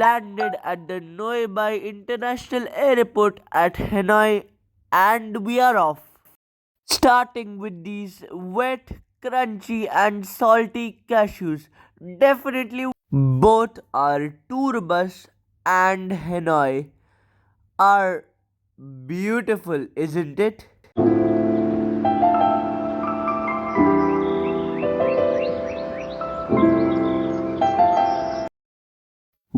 landed at the Noi Bai International Airport at Hanoi and we are off. Starting with these wet, crunchy, and salty cashews. Definitely both our tour bus and Hanoi are beautiful, isn't it?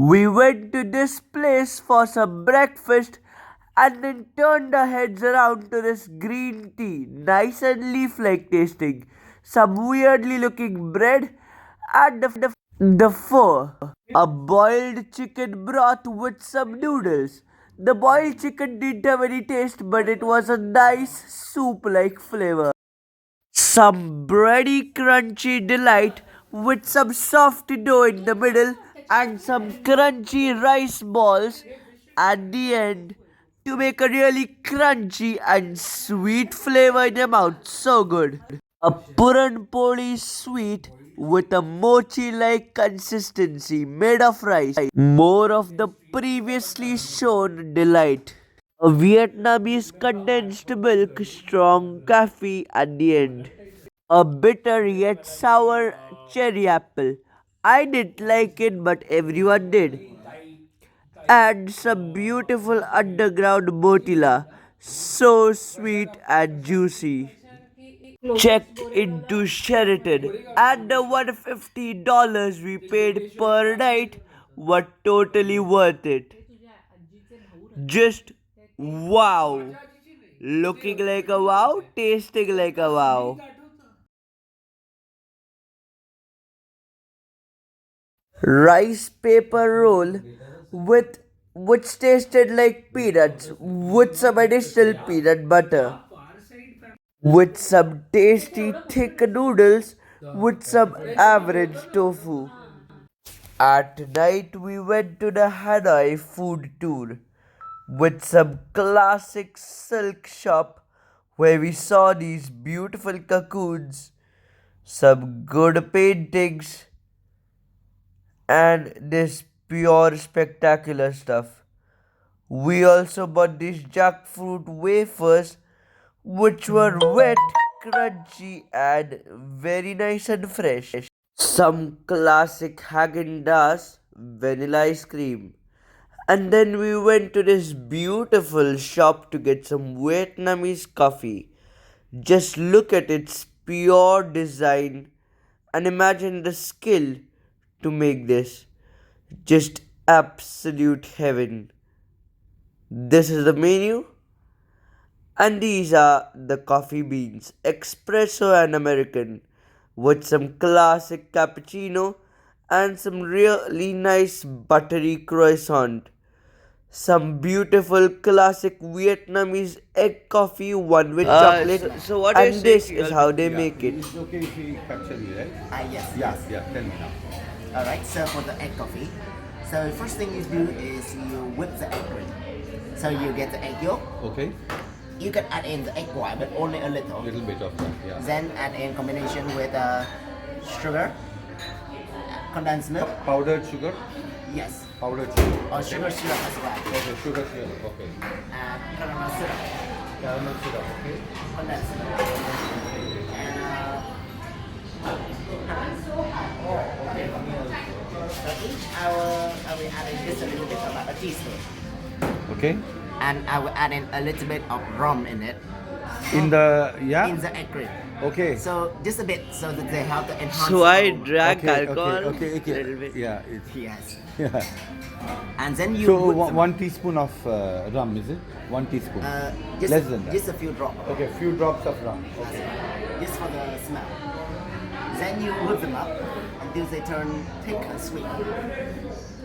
We went to this place for some breakfast and then turned our heads around to this green tea, nice and leaf like tasting, some weirdly looking bread, and the pho, a boiled chicken broth with some noodles. The boiled chicken didn't have any taste, but it was a nice soup like flavor. Some bready crunchy delight with some soft dough in the middle and some crunchy rice balls at the end to make a really crunchy and sweet flavor in your mouth. So good. A puran poli sweet with a mochi like consistency made of rice. More of the previously shown delight. A Vietnamese condensed milk strong coffee at the end. A bitter yet sour cherry apple. I didn't like it, but everyone did. And some beautiful underground botila. So sweet and juicy. Checked into Sheraton, and the $150 we paid per night were totally worth it. Just wow. Looking like a wow, tasting like a wow. Rice paper roll with which tasted like peanuts with some additional peanut butter. With some tasty thick noodles with some average tofu. At night we went to the Hanoi food tour with some classic silk shop where we saw these beautiful cocoons, some good paintings, and this pure spectacular stuff. We also bought these jackfruit wafers, which were wet, crunchy, and very nice and fresh. Some classic Haagen Dazs vanilla ice cream. And then we went to this beautiful shop to get some Vietnamese coffee. Just look at its pure design and imagine the skill to make this. Just absolute heaven. This is the menu, and these are the coffee beans espresso and American with some classic cappuccino and some really nice buttery croissant. Some beautiful classic Vietnamese egg coffee, one with chocolate, so what and this is how they make it. It's okay if we capture you, right? Yes. Yes, yeah, tell me now. Alright, so for the egg coffee, so first thing you do is you whip the egg cream. So you get the egg yolk. Okay, You can add in the egg white, but only a little. little bit of that, yeah. Then add in combination with sugar, condensed milk. Powdered sugar? Yes. Powdered sugar. Or sugar syrup as well. Okay, sugar syrup, okay. And caramel syrup, Caramel syrup, okay. condensed milk. And so each I will add in just a little bit, about a teaspoon. Okay. And I will add in a little bit of rum in it, In the, yeah? in the egg cream. Okay. So just a bit, so that they help to enhance. So the I aroma. drank Okay, alcohol okay, okay. little bit. Yeah, it's, Yes. yeah. And then you So put one, some, one teaspoon of rum, is it? 1 teaspoon. just, Less than that. just a few drops. Okay, few drops of rum. Okay. Just for the smell. Then you whip them up until they turn thick and sweet.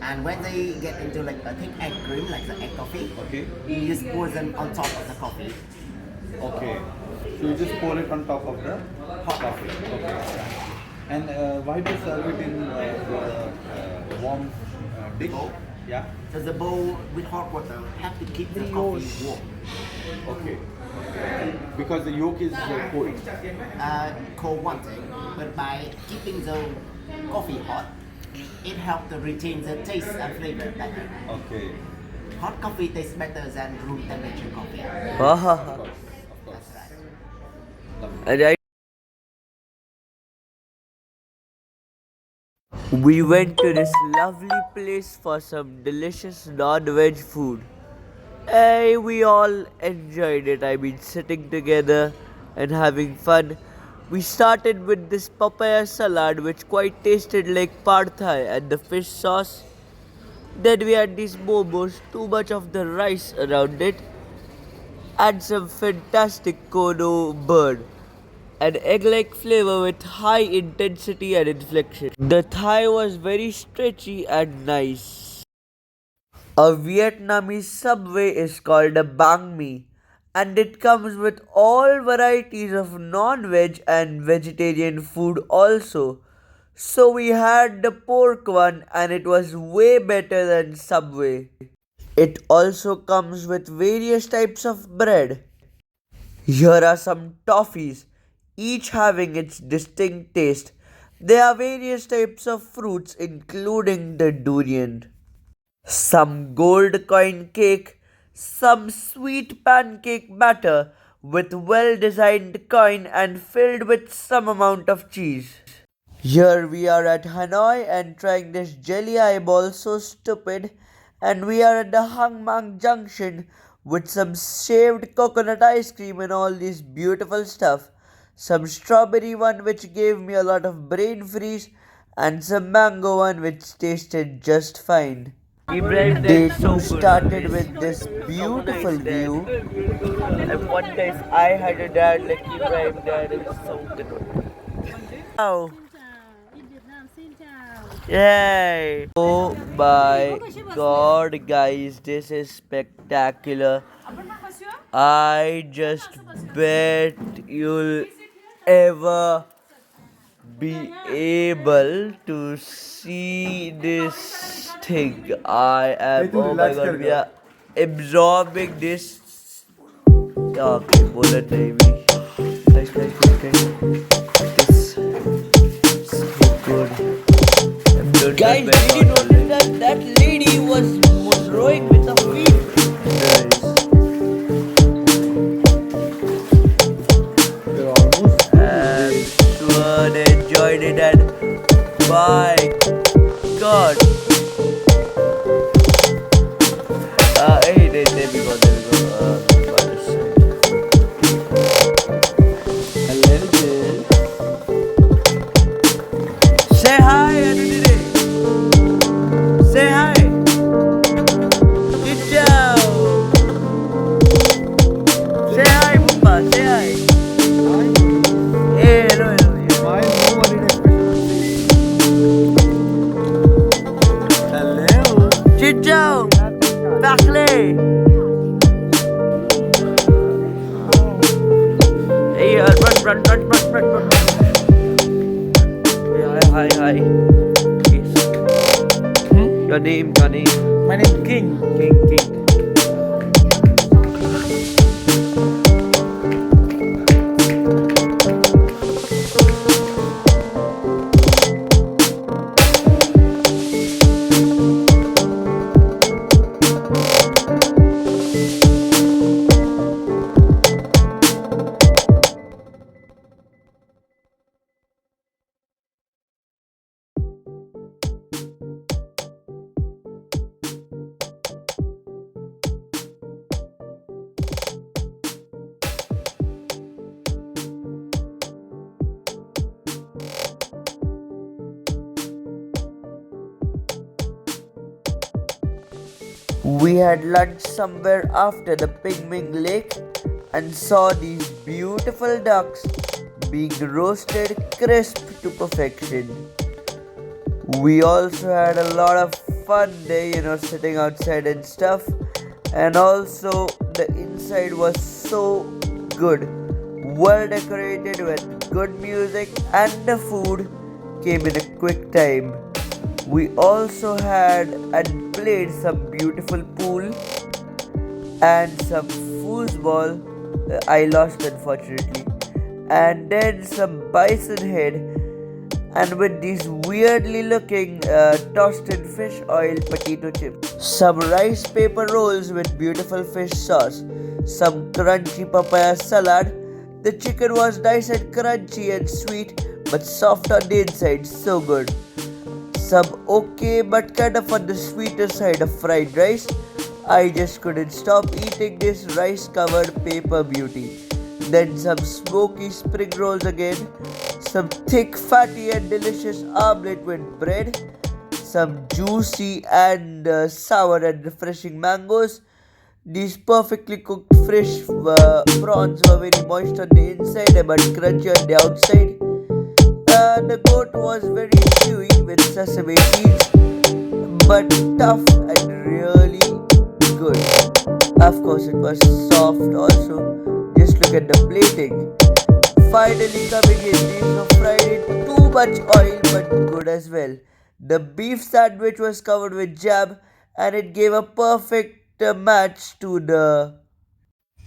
And when they get into like a thick egg cream, like the egg coffee, Okay. you just pour them on top of the coffee. Okay. So you just pour it on top of the hot coffee. Okay. And why do you serve it in the warm dish? Bowl? Yeah. So the bowl with hot water have to keep the coffee warm. Okay. Because the yolk is cold. Cold one thing, but by keeping the coffee hot, It helps to retain the taste and flavor better. Okay. Hot coffee tastes better than room temperature coffee. Ah, Of That's course. right. Lovely. right. We went to this lovely place for some delicious non-veg food. Hey, we all enjoyed it. I mean, sitting together and having fun. We started with this papaya salad, which quite tasted like pad thai, and the fish sauce. Then we had these momos, too much of the rice around it, and some fantastic kono bird. An egg-like flavor with high intensity and inflection. The thigh was very stretchy and nice. A Vietnamese subway is called a banh mi, and it comes with all varieties of non-veg and vegetarian food also. So we had the pork one and it was way better than Subway. It also comes with various types of bread. Here are some toffees, each having its distinct taste. There are various types of fruits, including the durian. Some gold coin cake, some sweet pancake batter with well designed coin and filled with some amount of cheese. Here we are at Hanoi and trying this jelly eyeball so stupid, and we are at the Hang Mang Junction with some shaved coconut ice cream and all this beautiful stuff. Some strawberry one which gave me a lot of brain freeze, and some mango one which tasted just fine. Day 2 started with this beautiful view. And one day I had a dad like Ibrahim dad, it was so good. Wow. Yay! Oh my god, guys, this is spectacular. I just bet you'll ever be able to see this thing. I am, oh my god, we are absorbing this. Okay, bullet baby. Guys, this is so good. Guys, did you notice that that lady was rowing with her feet? Nice. We're almost Everyone enjoyed it and my god. Hey, there we go, there we go. Other side. a little bit. Say hi, Aditya. Say hi. Good job. Say hi, Papa. Say hi. Hey, hello, hello. Why nobody Hello. Chicho. Bakle. Hey, run. Hey, hi. Yes. Your name. My name King. King. We had lunch somewhere after the Pingming Lake and saw these beautiful ducks being roasted crisp to perfection. We also had a lot of fun there, sitting outside and stuff. And also, the inside was so good, well decorated with good music, and the food came in a quick time. We also had and played some beautiful pool and some foosball. I lost unfortunately. And then some bison head and with these weirdly looking toasted fish oil potato chips. Some rice paper rolls with beautiful fish sauce. Some crunchy papaya salad. The chicken was nice and crunchy and sweet, but soft on the inside, so good. Some okay but kind of on the sweeter side of fried rice. I just couldn't stop eating this rice covered paper beauty. Then some smoky spring rolls again, some thick, fatty, and delicious omelette with bread, some juicy and sour and refreshing mangoes. These perfectly cooked fresh prawns were very moist on the inside but crunchy on the outside. The goat was very chewy with sesame seeds, but tough and really good. Of course, it was soft also. Just look at the plating. Finally coming in, these were fried in too much oil but good as well. The beef sandwich was covered with jam and it gave a perfect match to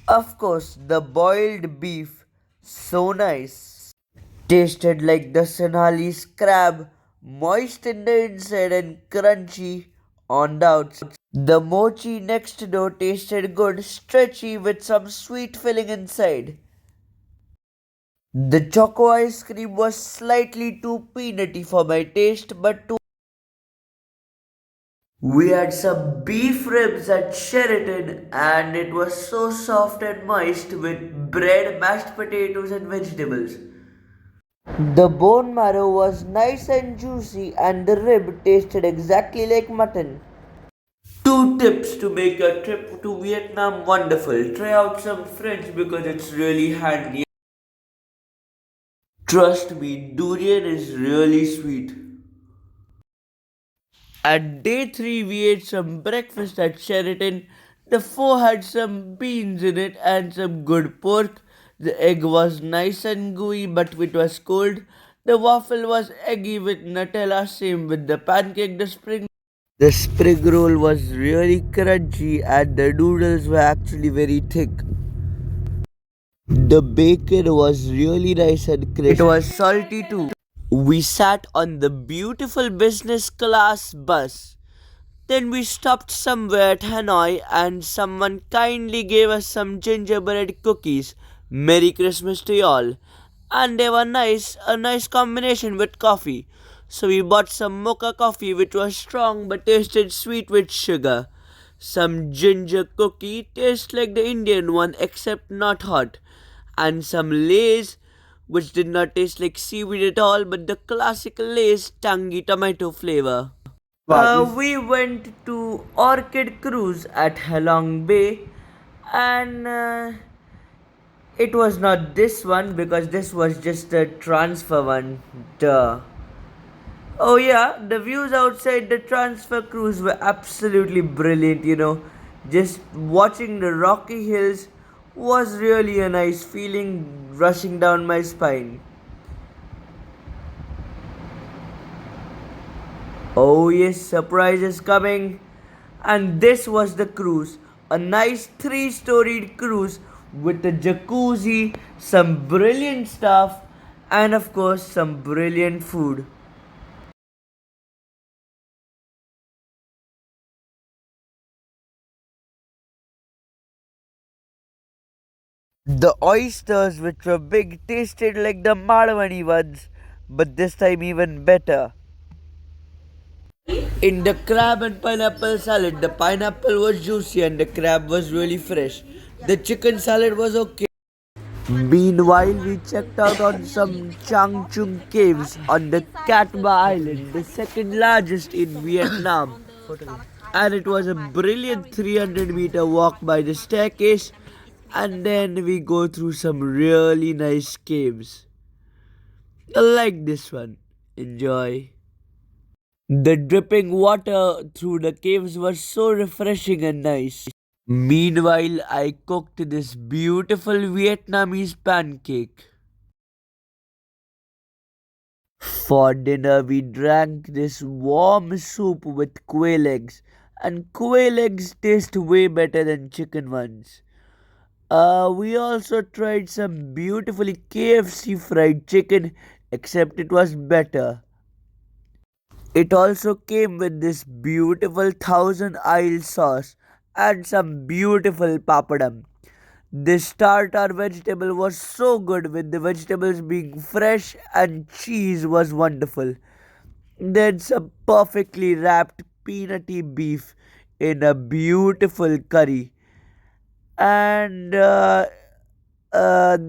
of course, the boiled beef. So nice. Tasted like the Sonali's crab, moist in the inside and crunchy on the outside. The mochi next door tasted good, stretchy with some sweet filling inside. The choco ice cream was slightly too peanutty for my taste, but too. We had some beef ribs at Sheraton, and it was so soft and moist with bread, mashed potatoes, and vegetables. The bone marrow was nice and juicy, and the rib tasted exactly like mutton. Two tips to make your trip to Vietnam wonderful. Try out some French because it's really handy. Trust me, durian is really sweet. At day 3, we ate some breakfast at Sheraton. The pho had some beans in it and some good pork. The egg was nice and gooey, but it was cold. The waffle was eggy with Nutella, same with the pancake. The spring roll was really crunchy, and the noodles were actually very thick. The bacon was really nice and crisp. It was salty too. We sat on the beautiful business class bus. Then we stopped somewhere at Hanoi and someone kindly gave us some gingerbread cookies. Merry Christmas to y'all. And they were nice, a nice combination with coffee. So we bought some mocha coffee which was strong but tasted sweet with sugar. Some ginger cookie tastes like the Indian one except not hot. And some Lays which did not taste like seaweed at all but the classical Lay's tangy tomato flavor. We went to Orchid Cruise at Halong Bay, and it was not this one because this was just a transfer one. Duh. Oh, yeah, the views outside the transfer cruise were absolutely brilliant. Just watching the rocky hills was really a nice feeling rushing down my spine. Oh, yes, surprise is coming. And this was the cruise. A nice three-storied cruise with a jacuzzi, some brilliant stuff, and of course, some brilliant food. The oysters, which were big, tasted like the Madhwani ones, but this time even better. In the crab and pineapple salad, the pineapple was juicy and the crab was really fresh. The chicken salad was okay. Meanwhile, we checked out on some Chang Chung caves on the Cat Ba Island, the second largest in Vietnam. And it was a brilliant 300-meter walk by the staircase, and then we go through some really nice caves. I like this one. Enjoy. The dripping water through the caves was so refreshing and nice. Meanwhile, I cooked this beautiful Vietnamese pancake. For dinner, we drank this warm soup with quail eggs, and quail eggs taste way better than chicken ones. We also tried some beautifully KFC fried chicken. except it was better. It also came with this beautiful thousand isle sauce and some beautiful papadam. This tartar vegetable was so good with the vegetables being fresh and cheese was wonderful. Then some perfectly wrapped peanutty beef in a beautiful curry. And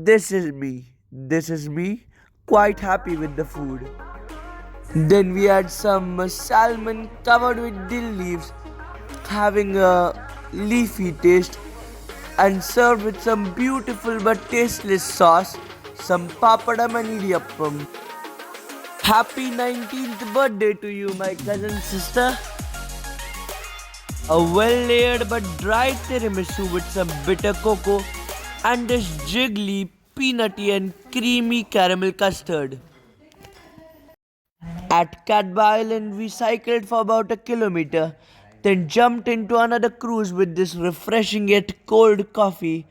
this is me. This is me. Quite happy with the food. Then we had some salmon covered with dill leaves, having a leafy taste, and served with some beautiful but tasteless sauce, some papadam and idiyappam. Happy 19th birthday to you, my cousin sister. A well layered but dry tiramisu with some bitter cocoa and this jiggly, peanutty, and creamy caramel custard. At Catba Island, we cycled for about a kilometer, then jumped into another cruise with this refreshing yet cold coffee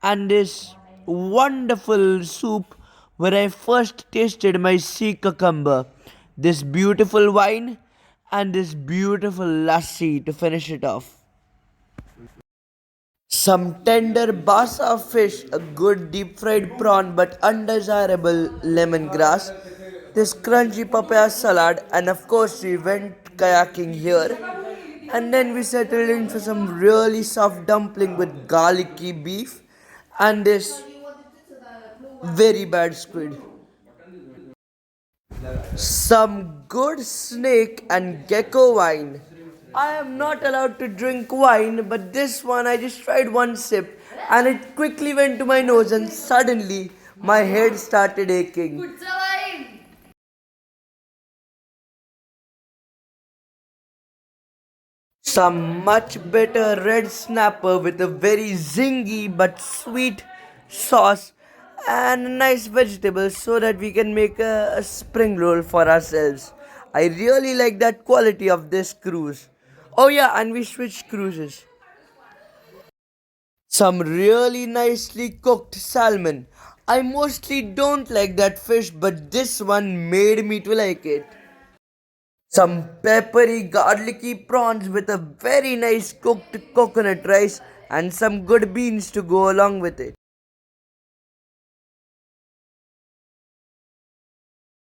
and this wonderful soup where I first tasted my sea cucumber, this beautiful wine, and this beautiful lassi to finish it off. Some tender basa fish, a good deep fried prawn but undesirable lemongrass, this crunchy papaya salad, and of course we went kayaking here. And then we settled in for some really soft dumpling with garlicky beef and this very bad squid. Some good snake and gecko wine. I am not allowed to drink wine, but this one I just tried one sip and it quickly went to my nose and suddenly my head started aching. Some much better red snapper with a very zingy but sweet sauce and nice vegetables so that we can make a spring roll for ourselves. I really like that quality of this cruise. Oh yeah, and we switched cruises. Some really nicely cooked salmon. I mostly don't like that fish, but this one made me to like it. Some peppery garlicky prawns with a very nice cooked coconut rice and some good beans to go along with it.